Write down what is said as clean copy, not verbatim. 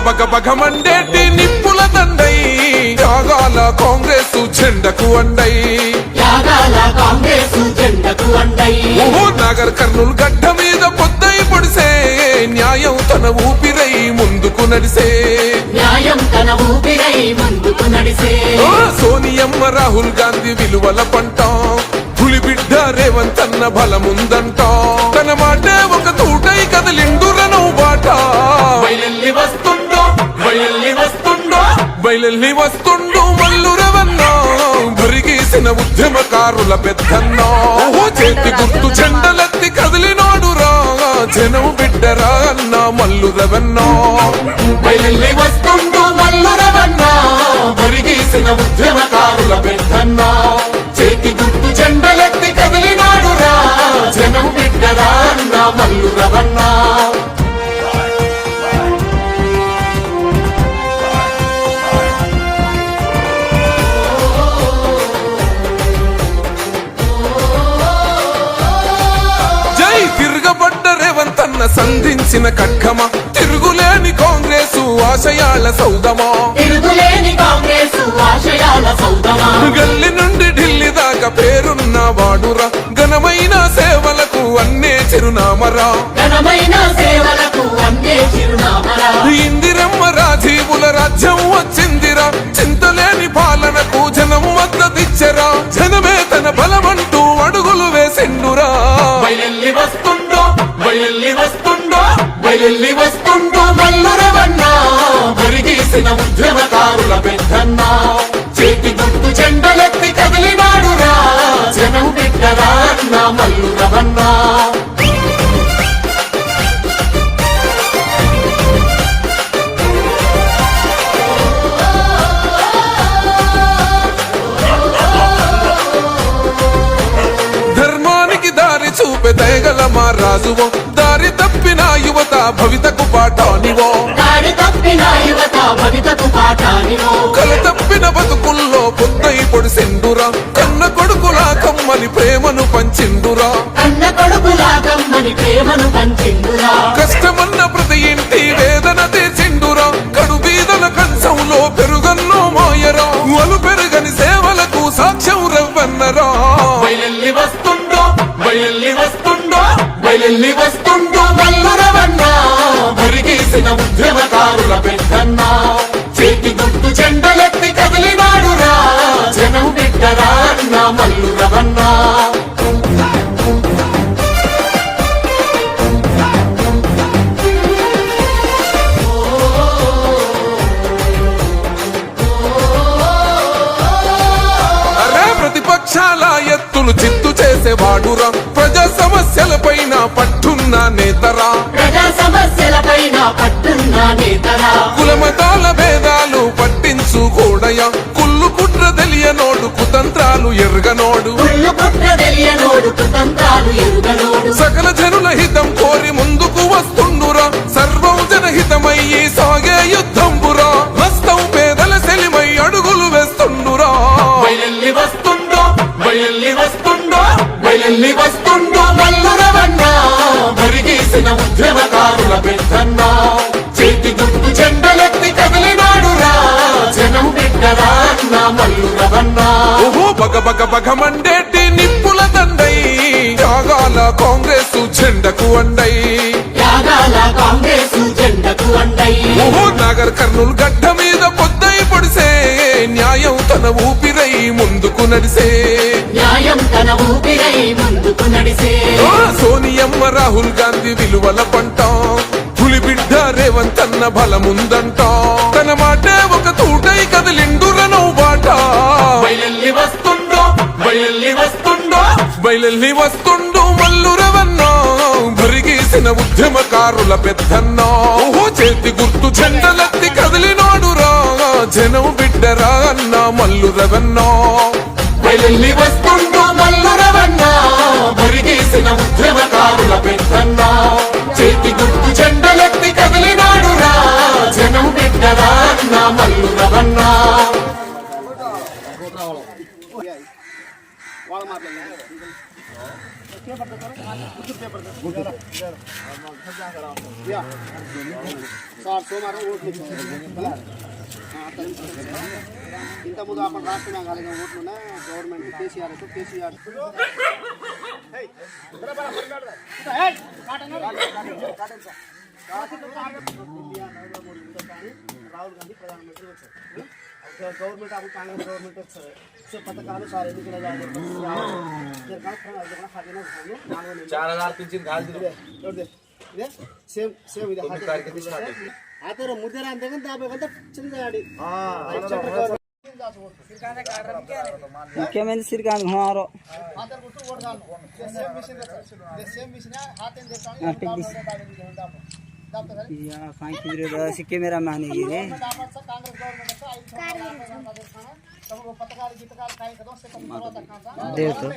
బగ బగ మండేటి నిప్పుల దండై యాగాల కాంగ్రెస్ జెండకు అండై ఓహో నాగర్ కర్నూలు గడ్డ మీద పొద్దై పొడిసే న్యాయం తన ఊపిరై ముందుకు నడిసే సోనియమ్మ రాహుల్ గాంధీ విలువల పంట పులి బిడ్డ రేవంత్ అన్న బలముందంట తన మాటే ఒక తూటై కదలిండురను బాట బయలెల్లి వస్తుండు మల్లు రవన్న బరిగేసిన ఉద్యమకారుల పెద్దన్న చేతి గుర్తు చెండలెత్తి కదిలినాడురా జనం బిడ్డరా అన్న మల్లు రవన్న బయలెల్లి వస్తుండు మల్లు రవన్న బరిగేసిన ఉద్యమకారుల పెద్దన్న చేతి గుర్తు చెండలెత్తి కదిలినాడురా జనం బిడ్డరా అన్న మల్లు రవన్న సంధించిన ఖడ్గమ తిరుగులేని కాంగ్రెసు ఆశయాల సౌదమా గల్లి నుండి ఢిల్లీ దాకా పేరున్న వాడురా ఘనమైన సేవలకు అన్నే చిరునామరా ఇందిరమ్మ రాజీవుల రాజ్యం వచ్చిందిరా చింతలేని పాలనకు జనం మద్దతిచ్చరా జనమే తన బలమంటూ అడుగులు వేసిండురా బయలెల్లి వస్తుందో మల్లు రవన్న బరిగేసిన ఉద్యమకారుల పెద్దన్న చేతి గుర్తు చెండలెత్తి కదిలినాడురా జనం బిడ్డరా అన్న మల్లు రవన్న ధర్మానికి దారి చూపే దయగల మా రాజువో దారి తప్పిన యువత భవితకు పాఠానివో కల తప్పిన బతుకుల్లో పొద్దై పొడిసిండురా కన్న కొడుకులా కమ్మని ప్రేమను పంచిండురా కష్టమన్న ప్రతి ఇంటి వేదన తీర్చిండురా కడు బీదల కంచంలో పెరుగన్నో మాయరా అలు పెరుగని సేవలకు సాక్ష్యం రవ్వన్నరా బయలెల్లి వస్తుందో మల్లు రవన్న బరిగేసిన ఉద్యమకారుల పెద్దన్న చేతి గుర్తు చెండలెత్తి కదిలినాడురా జనం బిడ్డరా అన్న మల్లు రవన్న ప్రతిపక్షాల ఎత్తులు చిత్తు చేసేవాడురా ప్రజా సమస్యలపైన పట్టున్న నేతరా కులమతాల భేదాలు పట్టించుకోడయా కుళ్ళు కుట్ర తెలియనోడు కుతంత్రాలు ఎరుగనోడు సకల జనుల హితం కోరి ముందుకు వస్తుండురా సర్వం జనహితమయ్యి సాగే యుద్ధంబురా హస్తం పేదల సెలిమై అడుగులు వేస్తుండురా బయలెల్లి వస్తుందో మల్లు రవన్న బరిగేసిన ఉద్యమకారుల పెద్దన్న చేతి గుర్తు చెండలెత్తి కదిలినాడురా జనం బిడ్డరా అన్న మల్లు రవన్న ఓహో బగ బగ బగ మండేటి నిప్పుల దండై యాగాల కాంగ్రెస్ జెండకు అండై ఓహో నాగర్ కర్నూలు గడ్డ మీద పొద్దై పొడిసే న్యాయం తన ఊపిరై ముందుకు నడిసే సోనియమ్మ రాహుల్ గాంధీ విలువల పంట పులి బిడ్డ రేవంత్ అన్న బలముందంట తన మాటే ఒక తూటై కదిలిండురను బాట బయలెల్లి వస్తుండు మల్లు రవన్న బరిగేసిన ఉద్యమకారుల పెద్దన్న చేతి గుర్తు చెండలెత్తి కదిలినాడురా జనం బిడ్డరా అన్న మల్లు రవన్న బయలెల్లి వస్తుండు మల్లు రవన్న బరిగేసిన ఉద్యమకారుల పెద్దన్న చేతి గుర్తు చెండలెత్తి కదిలినాడురా జనం బిడ్డరా అన్న మల్లు రవన్న వాళ్ళు మాట్లాడారు సార్ సోమవారం ఓట్లు ఇంతకుముందు అప్పుడు రాష్ట్రంగా కలిగిన ఓట్లున్నా గవర్నమెంట్ కేసీఆర్ రాహుల్ గాంధీ ప్రధానమంత్రి వచ్చారు గవర్నమెంట్ అప్పుడు కాంగ్రెస్ గవర్నమెంట్ వచ్చారు సో పథకాలు సార్ ఎన్నికల ఇదే సేమ్ సేమ్ ఇది ఆతర ముద్దర అంతేగాని దాబే కొంత చిన్నదాడి मुख्यमंत्री श्रीकांत हमारो आतर को वोट डालो सेम मशीन सेम मशीन हाथ में देखा या कांकी विरोध सिक्के मेरा माने ये कांग्रेस गवर्नमेंट सब पत्रकार गीतकार काय कदम से देव तो